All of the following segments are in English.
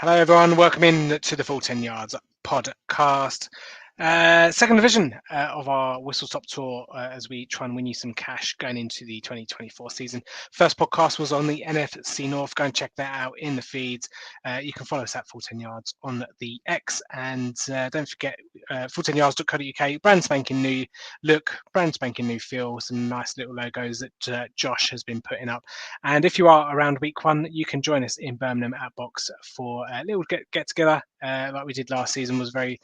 Hello, everyone. Welcome in to the Full 10 Yards podcast. Second division of our Whistle Stop Tour as we try and win you some cash going into the 2024 season. First podcast was on the NFC North. Go and check that out in the feeds. You can follow us at Full 10 Yards on the X. And don't forget, full10yards.co.uk, brand spanking new look, brand spanking new feel, some nice little logos that Josh has been putting up. And if you are around week one, you can join us in Birmingham at Box for a little get together like we did last season. Was very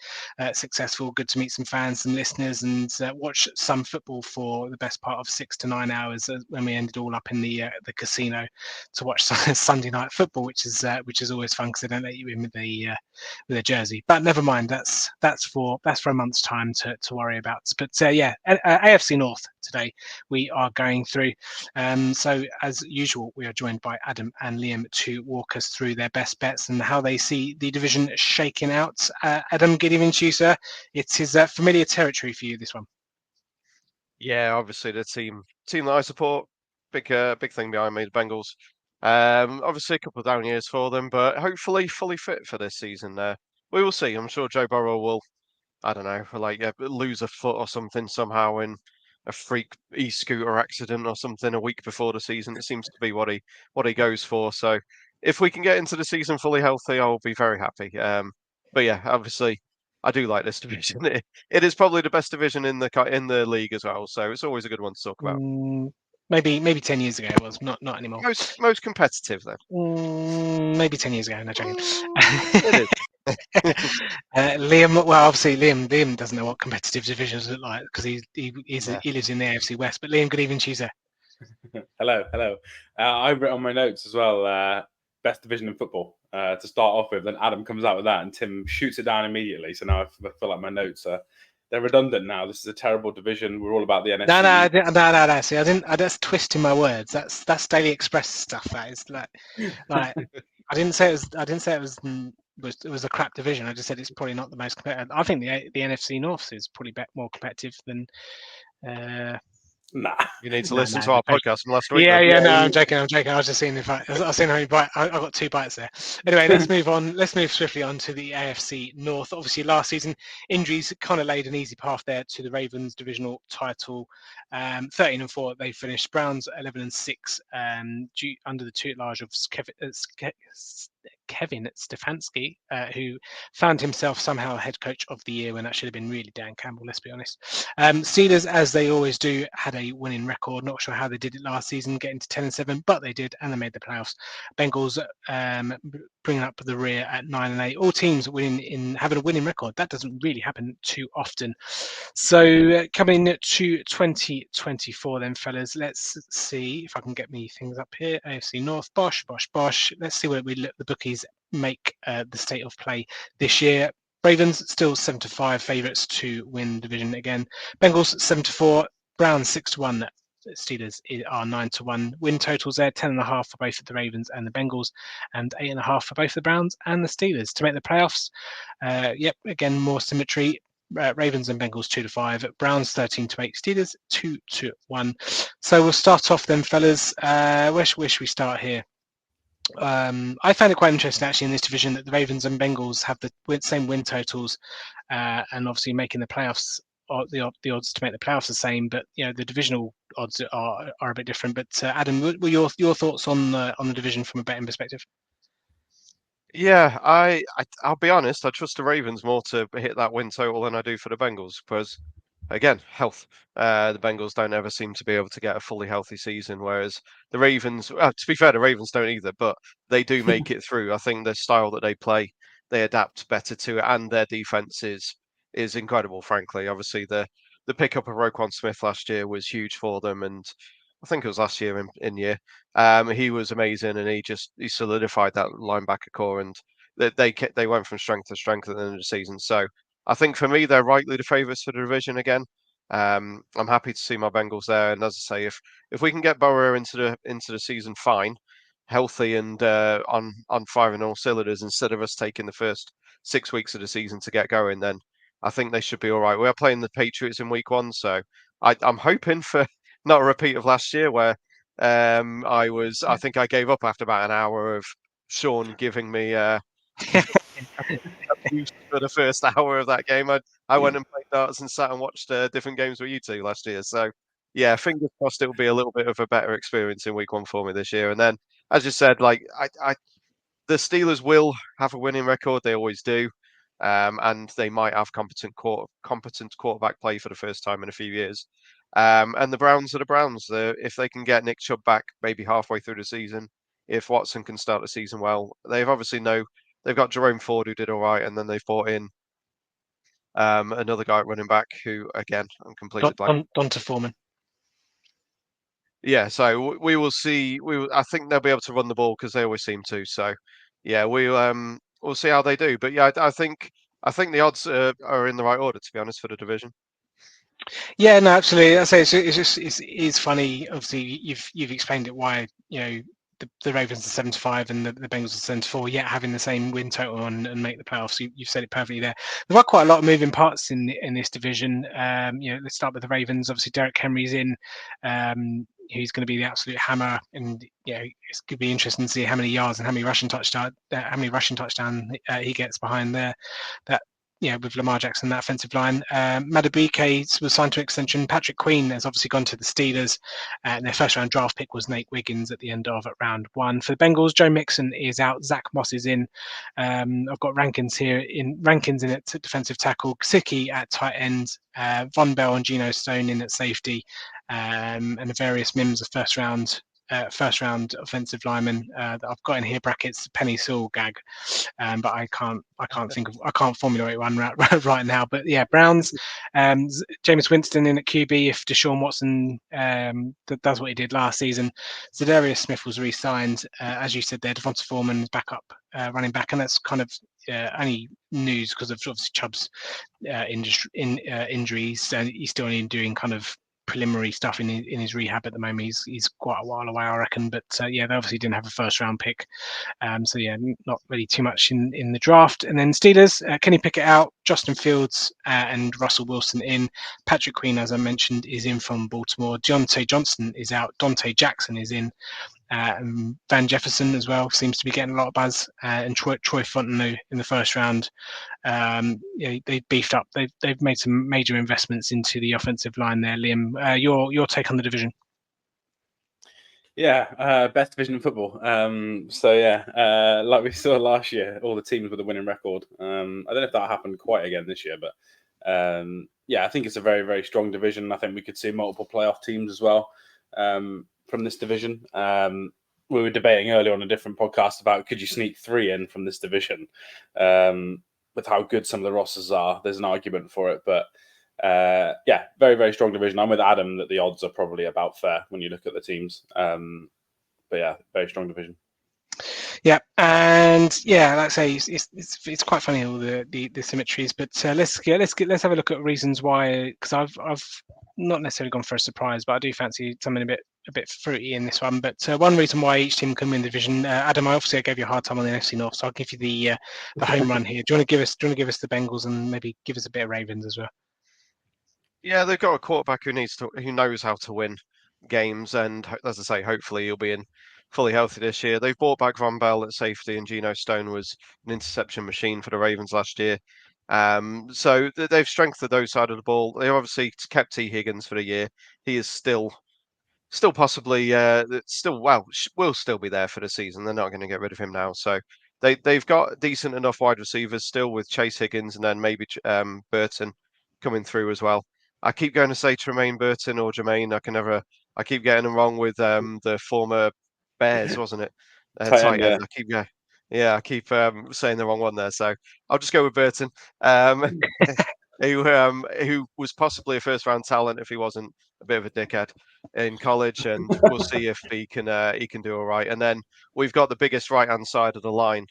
successful. Good to meet some fans, some listeners, and watch some football for the best part of 6 to 9 hours when we ended all up in the casino to watch Sunday night football, which is always fun because they don't let you in with a jersey. But never mind, that's for a month's time to worry about. But AFC North today we are going through. So as usual, we are joined by Adam and Liam to walk us through their best bets and how they see the division shaking out. Adam, good evening to you, sir. It is familiar territory for you, this one. Yeah, obviously the team that I support, big thing behind me, the Bengals. Obviously a couple of down years for them, but hopefully fully fit for this season. We will see. I'm sure Joe Burrow will, I don't know, lose a foot or something somehow in a freak e-scooter accident or something a week before the season. It seems to be what he goes for. So if we can get into the season fully healthy, I'll be very happy. But yeah, obviously I do like this division. It is probably the best division in the league as well. So it's always a good one to talk about. Maybe 10 years ago it was, not anymore. Most competitive then. Maybe 10 years ago. No joking. It is. Liam, well, obviously Liam doesn't know what competitive divisions look like because he lives in the AFC West. But Liam, good evening to you, sir. Hello. I've written on my notes as well, best division in football to start off with. Then Adam comes out with that, and Tim shoots it down immediately. So now I feel like my notes they're redundant now. This is a terrible division. We're all about the NFC. No. See, I didn't. That's twisting my words. That's Daily Express stuff. That is like I didn't say it was a crap division. I just said it's probably not the most competitive. I think the NFC North is probably more competitive than. Nah. You need to listen to our podcast from last week. Yeah, no, I'm joking. I was just seeing if I was seeing how many bites. I got 2 bites there. Anyway, let's move on. Let's move swiftly on to the AFC North. Obviously, last season injuries kind of laid an easy path there to the Ravens divisional title. 13-4 they finished. Browns 11-6 under the tutelage of Kevin Stefanski, who found himself somehow head coach of the year when that should have been really Dan Campbell, let's be honest. Steelers, as they always do, had a winning record. Not sure how they did it last season, getting to 10-7, but they did, and they made the playoffs. Bengals bringing up the rear at 9-8. All teams having a winning record. That doesn't really happen too often. So coming to 2024 then, fellas, let's see if I can get me things up here. AFC North, bosh. Let's see what the bookies make the state of play this year. Ravens still 7-5 favourites to win division again. Bengals 7-4, Browns 6-1. Steelers are 9-1. Win totals there 10.5 for both of the Ravens and the Bengals, and 8.5 for both the Browns and the Steelers to make the playoffs. Again, more symmetry. Ravens and Bengals 2-5, Browns 13-8, Steelers 2-1. So we'll start off then, fellas. Where should we start here? I found it quite interesting actually in this division that the Ravens and Bengals have the same win totals, and obviously making the playoffs. The odds to make the playoffs the same, but the divisional odds are a bit different. But Adam, what were your thoughts on the division from a betting perspective? Yeah, I'll be honest. I trust the Ravens more to hit that win total than I do for the Bengals because, again, health. The Bengals don't ever seem to be able to get a fully healthy season, whereas the Ravens. Well, to be fair, the Ravens don't either, but they do make it through. I think the style that they play, they adapt better to it, and their defense is incredible. Frankly, obviously the pickup of Roquan Smith last year was huge for them, and I think it was last year in year. He was amazing, and he solidified that linebacker core, and they went from strength to strength at the end of the season. So I think for me, they're rightly the favourites for the division again. I'm happy to see my Bengals there, and as I say, if we can get Burrow into the season fine, healthy, and on firing all cylinders instead of us taking the first 6 weeks of the season to get going, then I think they should be all right. We are playing the Patriots in week 1, so I'm hoping for not a repeat of last year where I think I gave up after about an hour of Sean giving me abused for the first hour of that game. I went and played darts and sat and watched different games with you two last year. So yeah, fingers crossed it will be a little bit of a better experience in week one for me this year. And then, as you said, like the Steelers will have a winning record. They always do. And they might have competent quarterback play for the first time in a few years. And the Browns are the Browns. If they can get Nick Chubb back maybe halfway through the season, if Watson can start the season well, they've got Jerome Ford who did all right, and then they've brought in another guy at running back who, again, I'm completely blank. Donta Foreman. Yeah, so we will see. I think they'll be able to run the ball because they always seem to. So yeah, we'll see how they do. But yeah, I think the odds are in the right order, to be honest, for the division. Yeah, no, absolutely. I say it's funny. Obviously, you've explained it why the Ravens are 7-5 and the Bengals are 7-4, yet having the same win total and make the playoffs. You've said it perfectly there. There are quite a lot of moving parts in this division. Let's start with the Ravens. Obviously, Derrick Henry's in. Who's going to be the absolute hammer, and it's going to be interesting to see how many yards and how many rushing touchdown he gets behind there. That with Lamar Jackson, that offensive line. Madubuike was signed to an extension. Patrick Queen has obviously gone to the Steelers. And their first round draft pick was Nate Wiggins at the end of round 1. For the Bengals, Joe Mixon is out. Zach Moss is in. I've got Rankins in at defensive tackle. Gesicki at tight end. Von Bell and Geno Stone in at safety. And the various Mims of first round offensive linemen that I've got in here brackets Penny Sewell gag, but I can't formulate one right now. But yeah, Browns, Jameis Winston in at QB if Deshaun Watson does what he did last season. Zadarius Smith was re-signed, as you said there. Devonta Foreman is back up running back, and that's kind of only news because of obviously Chubb's injuries, and he's still only doing kind of preliminary stuff in his rehab at the moment. He's quite a while away, I reckon. But they obviously didn't have a first round pick, so yeah, not really too much in the draft. And then Steelers, Kenny Pickett out, Justin Fields and Russell Wilson in. Patrick Queen, as I mentioned, is in from Baltimore. Deontay Johnson is out. Dante Jackson is in. Van Jefferson as well seems to be getting a lot of buzz, and Troy Fontenot in the first round. They beefed up. They've made some major investments into the offensive line there. Liam, your take on the division? Yeah, best division in football. Like we saw last year, all the teams with a winning record. I don't know if that happened quite again this year, but I think it's a very, very strong division. I think we could see multiple playoff teams as well from this division. We were debating earlier on a different podcast about could you sneak 3 in from this division with how good some of the rosters are. There's an argument for it, but very, very strong division. I'm with Adam that the odds are probably about fair when you look at the teams. Very strong division. Yeah, and like I say, it's quite funny all the symmetries. But let's have a look at reasons why. Because I've not necessarily gone for a surprise, but I do fancy something a bit fruity in this one. But one reason why each team can win the division, Adam, I gave you a hard time on the AFC North, so I'll give you the home run here. Do you want to give us the Bengals and maybe give us a bit of Ravens as well? Yeah, they've got a quarterback who knows how to win games, and as I say, hopefully he'll be in fully healthy this year. They've brought back Von Bell at safety, and Geno Stone was an interception machine for the Ravens last year. So they've strengthened those side of the ball. They obviously kept T. Higgins for the year. He is still possibly will still be there for the season. They're not going to get rid of him now. So they've got decent enough wide receivers still with Chase Higgins and then maybe Burton coming through as well. I keep going to say Tremaine Burton or Jermaine. I keep getting them wrong with the former Bears, wasn't it? Tight end. I keep saying the wrong one there. So I'll just go with Burton, who was possibly a first round talent if he wasn't a bit of a dickhead in college, and we'll see if he can do all right. And then we've got the biggest right hand side of the line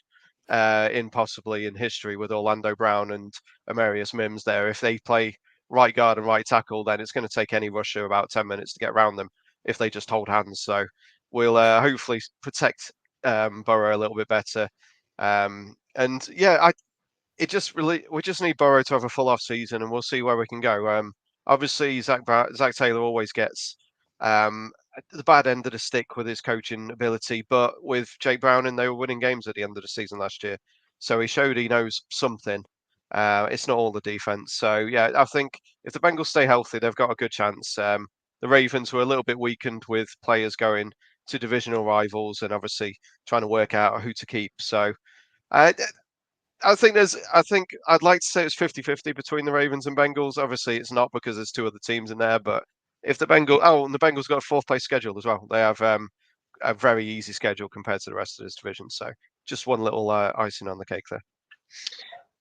possibly in history with Orlando Brown and Amarius Mims there. If they play right guard and right tackle, then it's going to take any rusher about 10 minutes to get around them if they just hold hands. So we'll hopefully protect Burrow a little bit better. We just need Burrow to have a full off season, and we'll see where we can go. Obviously, Zach Taylor always gets the bad end of the stick with his coaching ability, but with Jake Browning, they were winning games at the end of the season last year. So he showed he knows something. It's not all the defense. So yeah, I think if the Bengals stay healthy, they've got a good chance. The Ravens were a little bit weakened with players going to divisional rivals and obviously trying to work out who to keep. So uh, I think I'd like to say it's 50-50 between the Ravens and Bengals. Obviously, it's not because there's two other teams in there. But if the and the Bengals got a fourth place schedule as well. They have a very easy schedule compared to the rest of this division. So just one little icing on the cake there.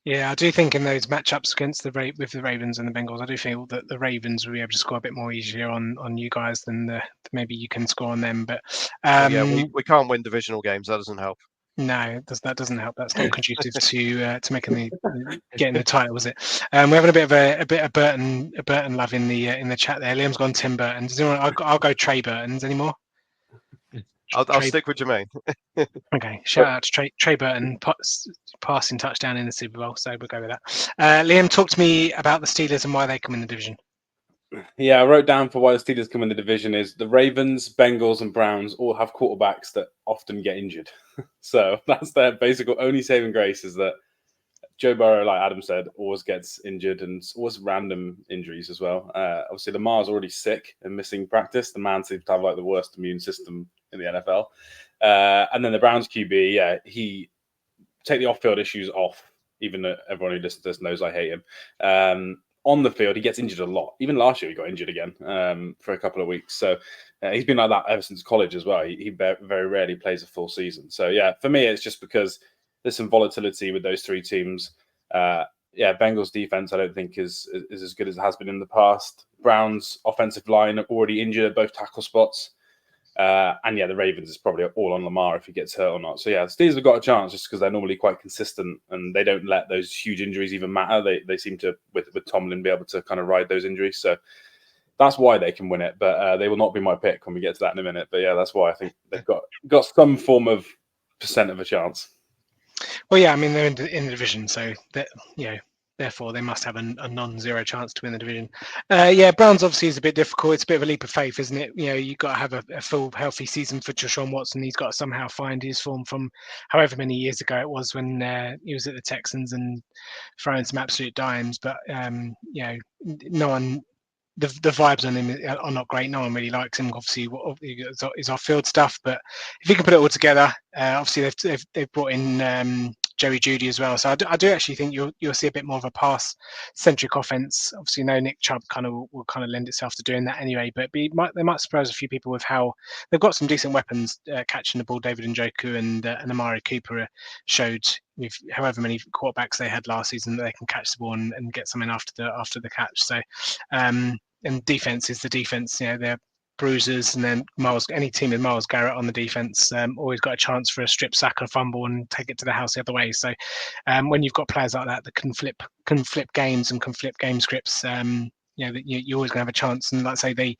Yeah, I do think in those matchups against with the Ravens and the Bengals, I do feel that the Ravens will be able to score a bit more easier on you guys than maybe you can score on them. But Well, yeah, we can't win divisional games. That doesn't help. no, that doesn't help. That's not conducive to making getting the title, was it? We're having a bit of Burton love in the chat there. Liam's gone Tim Burton. Does anyone? I'll go Trey Burton's anymore. I'll stick with Jermaine. Okay, shout out to Trey Burton, passing touchdown in the Super Bowl. So we'll go with that. Liam, talk to me about the Steelers and why they come in the division. Yeah, I wrote down for why the Steelers come in the division is the Ravens, Bengals, and Browns all have quarterbacks that often get injured. So that's their basic only saving grace is that Joe Burrow, like Adam said, always gets injured and always random injuries as well. Obviously, Lamar's already sick and missing practice. The man seems to have like the worst immune system in the NFL. And then the Browns QB, yeah, he take the off-field issues off. Even everyone who listens to this knows I hate him. On the field, he gets injured a lot. Even last year, he got injured again for a couple of weeks. So he's been like that ever since college as well. He very rarely plays a full season. So yeah, for me, it's just because there's some volatility with those three teams. Bengals defense, I don't think is as good as it has been in the past. Browns offensive line already injured at both tackle spots. And yeah, the Ravens is probably all on Lamar if he gets hurt or not. So yeah, the Steelers have got a chance just because they're normally quite consistent and they don't let those huge injuries even matter. They seem to, with Tomlin, be able to kind of ride those injuries. So that's why they can win it. But they will not be my pick when we get to that in a minute. But yeah, that's why I think they've got some form of percent of a chance. Well, yeah, I mean they're in the division, so that therefore they must have a non-zero chance to win the division. Browns obviously is a bit difficult. It's a bit of a leap of faith, isn't it? You've got to have a full healthy season for Deshaun Watson. He's got to somehow find his form from however many years ago it was when he was at the Texans and throwing some absolute dimes. But no one. The vibes on him are not great. No one really likes him. Obviously, is off field stuff. But if he can put it all together, obviously they've brought in Joey Judy as well. So I do actually think you'll see a bit more of a pass-centric offense. Obviously, no Nick Chubb will kind of lend itself to doing that anyway. But they might surprise a few people with how they've got some decent weapons catching the ball. David Njoku and Amari Cooper showed with however many quarterbacks they had last season that they can catch the ball and get something after the catch. So. And defense is the defense. They're bruisers, and then any team with Myles Garrett on the defense always got a chance for a strip sack or a fumble and take it to the house the other way. So when you've got players like that can flip games and can flip game scripts, you're always going to have a chance. And like I say,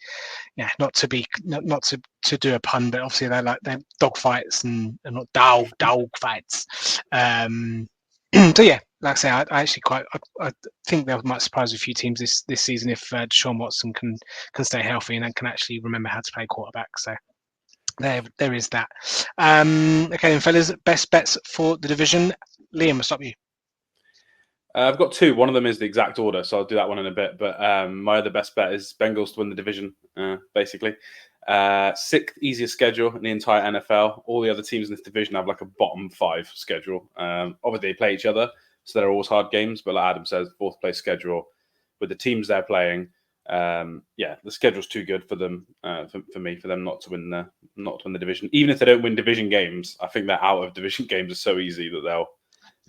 not to do a pun, but obviously they're dog fights and not dog fights. So yeah, like I say, I actually I think they might surprise a few teams this season if Deshaun Watson can stay healthy and then can actually remember how to play quarterback. So there is that. Okay, then, fellas, best bets for the division. Liam, I'll stop you. I've got two. One of them is the exact order, so I'll do that one in a bit. But my other best bet is Bengals to win the division, basically. Sixth easiest schedule in the entire NFL. All the other teams in this division have like a bottom five schedule. Obviously, they play each other, so they're always hard games. But like Adam says, fourth place schedule with the teams they're playing. The schedule's too good for them. For them not to win the division. Even if they don't win division games, I think their out of division games are so easy that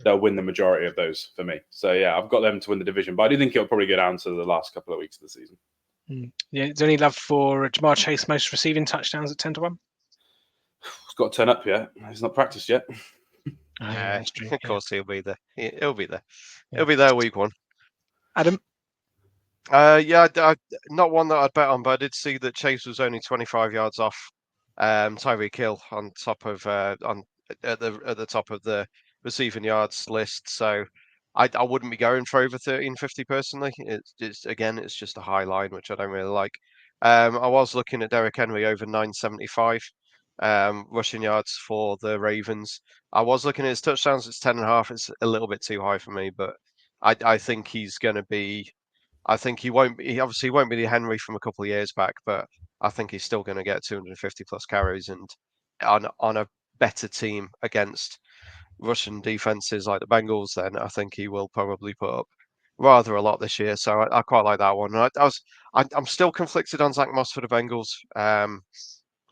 they'll win the majority of those for me. So yeah, I've got them to win the division, but I do think it'll probably go down to the last couple of weeks of the season. Yeah, is there any love for Jamar Chase most receiving touchdowns at 10-1? He's got to turn up yet. He's not practiced yet. That's true. Of course, he'll be there. He'll be there. He'll be there week one. Adam? I not one that I'd bet on, but I did see that Chase was only 25 yards off Tyreek Hill on top of at the top of the receiving yards list. So I wouldn't be going for over 1350 personally. It's just a high line, which I don't really like. I was looking at Derrick Henry over 975. rushing yards for the Ravens. I was looking at his touchdowns. It's 10.5. It's a little bit too high for me, but I think he's going to be. I think he won't. He obviously won't be the Henry from a couple of years back, but I think he's still going to get 250 plus carries, and on a better team against Russian defenses like the Bengals, then I think he will probably put up rather a lot this year. So I quite like that one. And I'm still conflicted on Zach Moss for the Bengals,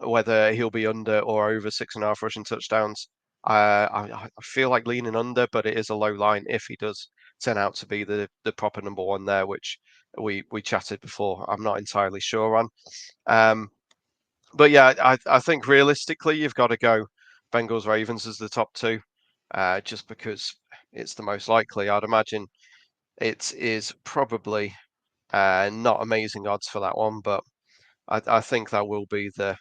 whether he'll be under or over 6.5 rushing touchdowns. I feel like leaning under, but it is a low line if he does turn out to be the proper number one there, which we chatted before. I'm not entirely sure on. But yeah, I think realistically you've got to go Bengals Ravens as the top two, just because it's the most likely. I'd imagine it is probably not amazing odds for that one, but I think that will be the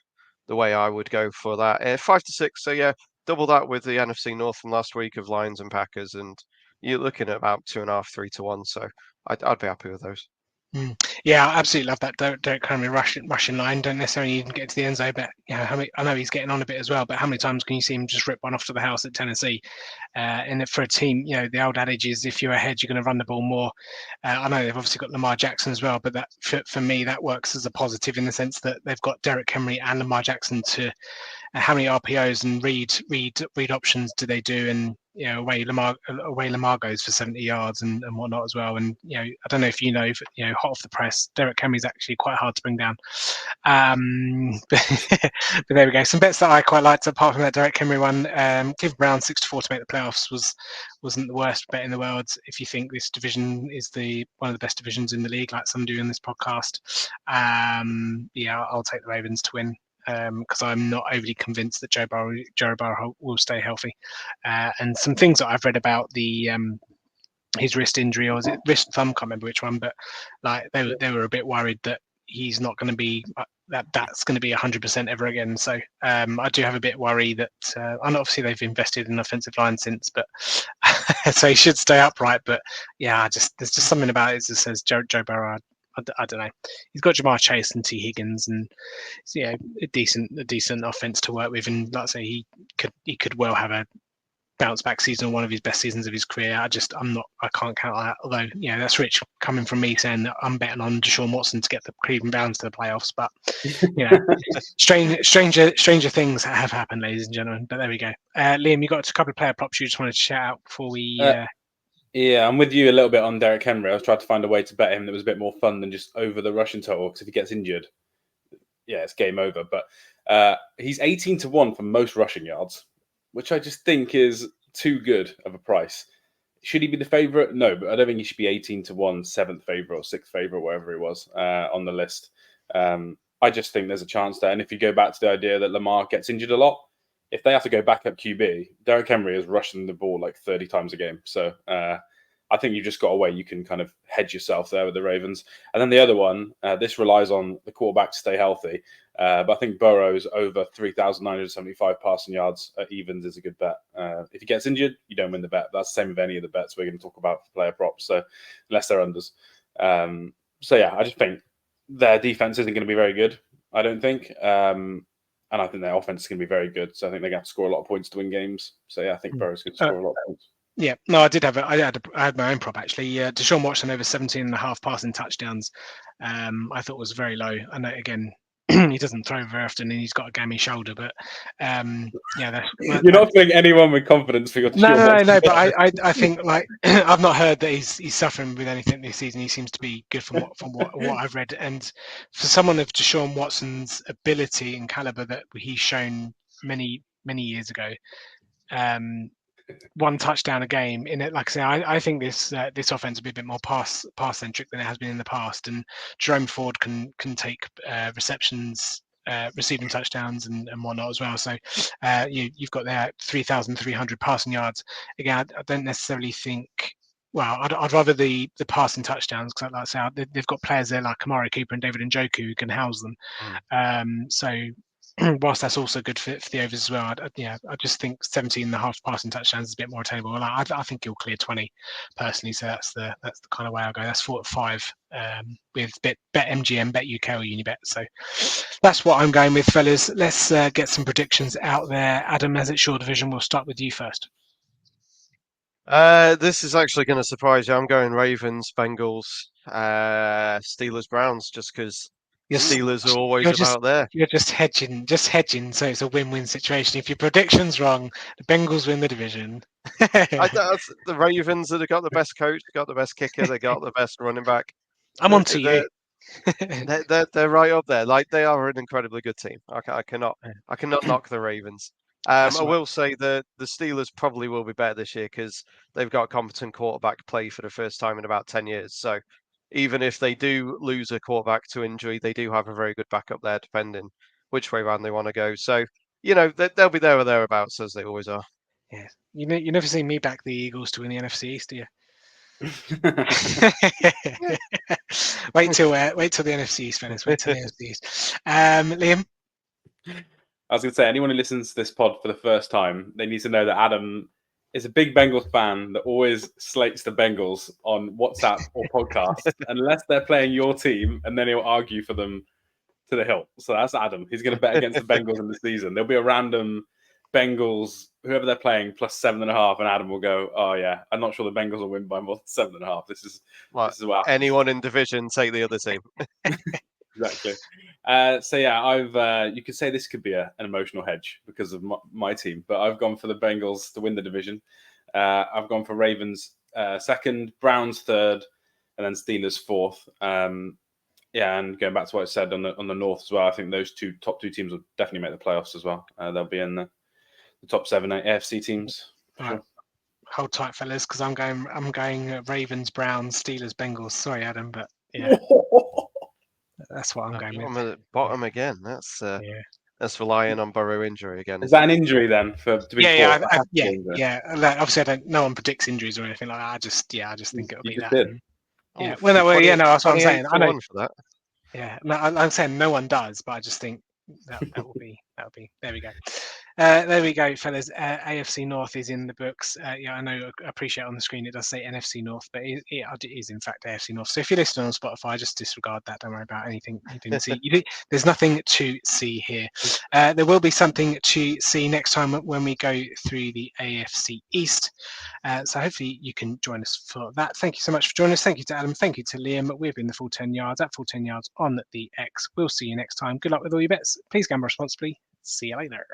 way I would go for that. 5 to 6, so yeah, double that with the NFC North from last week of Lions and Packers, and you're looking at about 2.5, 3 to 1. So I'd be happy with those. Yeah, I absolutely love that Derek Henry rushing line. Don't necessarily even get to the end zone, but I know he's getting on a bit as well. But how many times can you see him just rip one off to the house at Tennessee? And for a team, the old adage is if you're ahead, you're going to run the ball more. I know they've obviously got Lamar Jackson as well, but that for me that works as a positive in the sense that they've got Derek Henry and Lamar Jackson to. How many RPOs and read options do they do? And away Lamar goes for 70 yards and whatnot as well. And I don't know if hot off the press, Derek Henry's actually quite hard to bring down. But there we go. Some bets that I quite liked apart from that Derek Henry one. Cleveland Brown 6-4 to make the playoffs wasn't the worst bet in the world. If you think this division is one of the best divisions in the league, like some do in this podcast, I'll take the Ravens to win. Because I'm not overly convinced that Joe Burrow will stay healthy. And some things that I've read about his wrist injury, or was it wrist thumb? Can't remember which one, but like they were a bit worried that he's not going to be that's going to be 100% ever again. So I do have a bit worry that, and obviously they've invested in offensive line since, but so he should stay upright. But yeah, there's just something about it that says Joe Burrow. I don't know. He's got Jamar Chase and T Higgins, and a decent offense to work with. And like I say, he could well have a bounce back season, one of his best seasons of his career. I can't count on that. Although that's rich coming from me saying that I'm betting on Deshaun Watson to get the Cleveland Browns to the playoffs. But stranger things have happened, ladies and gentlemen. But there we go. Liam, you got a couple of player props you just wanted to shout out before we. Yeah, I'm with you a little bit on Derek Henry. I was trying to find a way to bet him that was a bit more fun than just over the rushing total, because if he gets injured, it's game over. But he's 18 to 1 for most rushing yards, which I just think is too good of a price. Should he be the favourite? No, but I don't think he should be 18 to 1, 7th favourite or 6th favourite, whatever it was on the list. I just think there's a chance there. And if you go back to the idea that Lamar gets injured a lot, if they have to go back up QB, Derek Henry is rushing the ball like 30 times a game. So I think you've just got a way you can kind of hedge yourself there with the Ravens. And then the other one, this relies on the quarterback to stay healthy. But I think Burrow's over 3,975 passing yards at evens is a good bet. If he gets injured, you don't win the bet. That's the same with any of the bets we're going to talk about for player props. So unless they're unders. I just think their defense isn't going to be very good, I don't think. And I think their offense is going to be very good. So I think they're going to have to score a lot of points to win games. So yeah, I think Burrow's going to score a lot of points. Yeah, no, I had my own prop actually. Deshaun Watson over 17.5 passing touchdowns. I thought was very low. I know again he doesn't throw very often and he's got a gammy shoulder, but you're not feeling anyone with confidence for your Deshaun No, but I think like I've not heard that he's suffering with anything this season. He seems to be good from what I've read. And for someone of Deshaun Watson's ability and caliber that he's shown many years ago, one touchdown a game in it. Like I say, I think this offense will be a bit more pass centric than it has been in the past. And Jerome Ford can take receptions, receiving touchdowns and whatnot as well. So you've got there 3,300 passing yards. Again, I don't necessarily think. Well, I'd rather the passing touchdowns because, like I say, they've got players there like Amari Cooper and David Njoku who can house them. So whilst that's also good for the overs as well, I just think 17.5 passing touchdowns is a bit more attainable. I think he'll clear 20 personally. So that's the kind of way I'll go. That's 4 to 5 with Bet MGM, Bet UK, or Unibet. So that's what I'm going with, fellas. Let's get some predictions out there. Adam, as it's your division, we'll start with you first. This is actually going to surprise you. I'm going Ravens, Bengals, Steelers, Browns, just because Steelers are always about there. You're just hedging, so it's a win-win situation. If your prediction's wrong, the Bengals win the division. The Ravens that have got the best coach, got the best kicker, they got the best running back. I'm on to you. They're right up there. Like, they are an incredibly good team. I cannot knock the Ravens. I will say the Steelers probably will be better this year because they've got a competent quarterback play for the first time in about 10 years. So even if they do lose a quarterback to injury, they do have a very good backup there, depending which way around they want to go. So, they'll be there or thereabouts, as they always are. Yeah, you never seen me back the Eagles to win the NFC East, do you? wait till the NFC East, fellas. Wait till the NFC East. Liam? I was going to say, anyone who listens to this pod for the first time, they need to know that Adam is a big Bengals fan that always slates the Bengals on WhatsApp or podcast, unless they're playing your team, and then he'll argue for them to the hilt. So that's Adam. He's going to bet against the Bengals in the season. There'll be a random Bengals, whoever they're playing, plus 7.5, and Adam will go, "Oh yeah, I'm not sure the Bengals will win by more than 7.5. This is what anyone in division take the other team." Exactly. So yeah, you could say this could be an emotional hedge because of my team, but I've gone for the Bengals to win the division. I've gone for Ravens second, Browns third, and then Steelers fourth. And going back to what I said on the North as well, I think those top two teams will definitely make the playoffs as well. They'll be in the top 7 AFC teams. All right. Hold tight, fellas, because I'm going Ravens, Browns, Steelers, Bengals. Sorry, Adam, but yeah. That's what I'm going with. I'm at the bottom again. That's relying on Burrow injury again. Is that an injury then? Yeah. Obviously, no one predicts injuries or anything like that. I just think it'll be that. Yeah. That's what I'm saying. I know for that. Yeah, no, I'm saying no one does, but I just think that will be. There we go. There we go, fellas. AFC North is in the books. I know. I appreciate on the screen it does say NFC North, but it is in fact AFC North. So if you're listening on Spotify, just disregard that. Don't worry about anything you didn't see. There's nothing to see here. There will be something to see next time when we go through the AFC East. So hopefully you can join us for that. Thank you so much for joining us. Thank you to Adam. Thank you to Liam. We've been the Full 10 Yards at Full 10 Yards on the X. We'll see you next time. Good luck with all your bets. Please gamble responsibly. See you later.